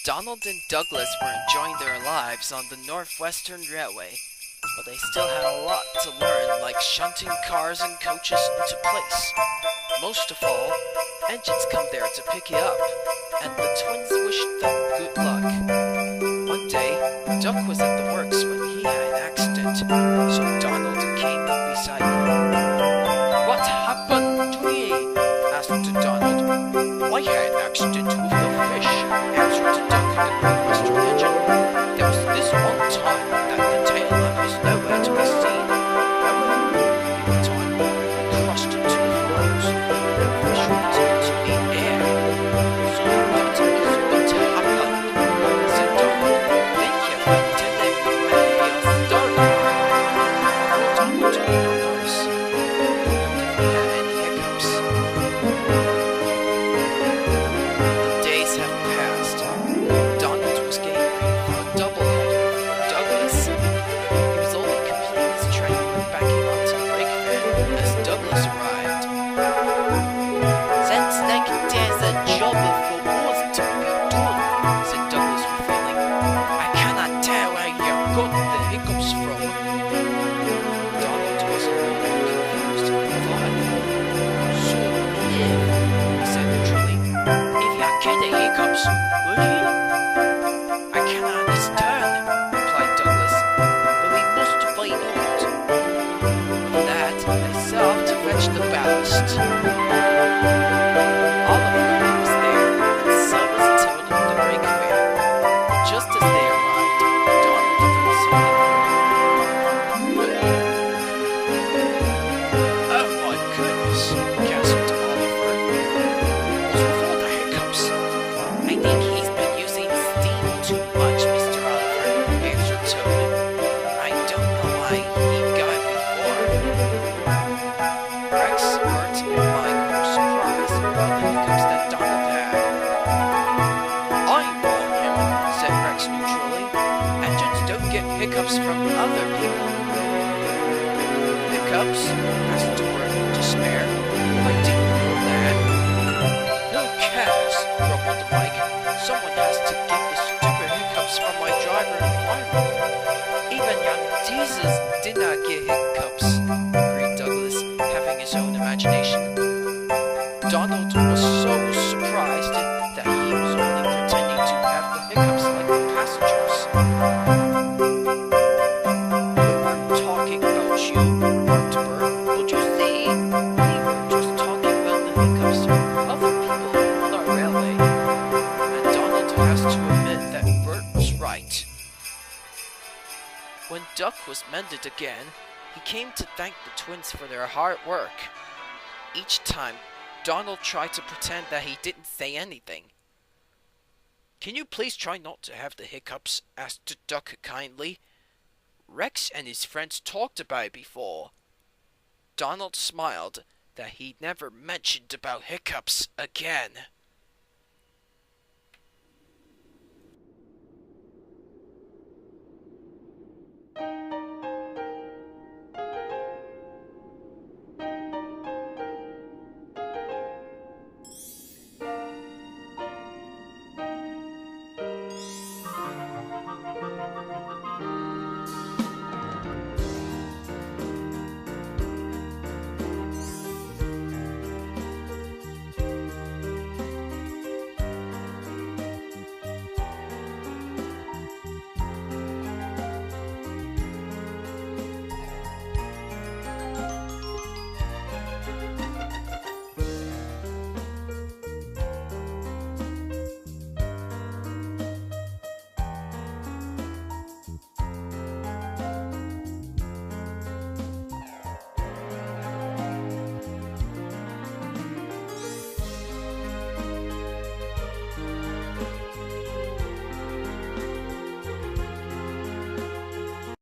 Donald and Douglas were enjoying their lives on the Northwestern Railway, but they still had a lot to learn, like shunting cars and coaches into place. Most of all, engines come there to pick you up, and the twins wished them good luck. One day, Duck was at the works when he had an accident, so Donald came up beside him. "What happened to me?" asked Donald. "I had an accident with the fish," answered Duck in the Great Western Legend. "There was this one time that the tail lamp was nowhere to be seen. However, he went on, he crushed two floes, and the fish went into the air. So that is what happened," said Donald. "Thank you for telling me your story." Donald took no notice. Did he have any hiccups? Days have passed. Donald was getting ready for a doubleheader for Douglas. He was only completing his training when backing onto the brake van as Douglas arrived. "Sounds like there's a job for us to be done," said Douglas with feeling. "I cannot tell where you got the hiccups from." Donald was a little confused. He thought, "So he said neutrally, "if you get the hiccups, would you?" "I cannot understand," replied Douglas. "But we must find out." With that, they set off to fetch the ballast. Oliver was there, and so was Tilda in the brake van. Just as they arrived, Donald felt something burning. "Oh my goodness," gasped Oliver. "What's with all the hiccups?" "I think he's been using steam too much, Mr. Oliver," answered Toad. "I don't know why he got it before." Rex, Bert, and Mike were surprised about the hiccups that Donald had. "I warn him," said Rex neutrally. "Engines don't get hiccups from other people." "Hiccups?" asked Bert in despair. "I didn't know that." "Who cares?" grumbled Mike. "Someone has to get the stupid hiccups from my driver and fireman." "Even young Jesus did not get hiccups," agreed Douglas, having his own imagination. Donald was so surprised that he was only pretending to have the hiccups like the passengers. "We weren't talking about you," remarked Bert. "But you see, we were just talking about the hiccups from other people on our railway." And Donald has to admit that Bert was right. When Duck was mended again, he came to thank the twins for their hard work. Each time, Donald tried to pretend that he didn't say anything. "Can you please try not to have the hiccups?" asked Duck kindly. "Rex and his friends talked about it before." Donald smiled that he'd never mentioned about hiccups again.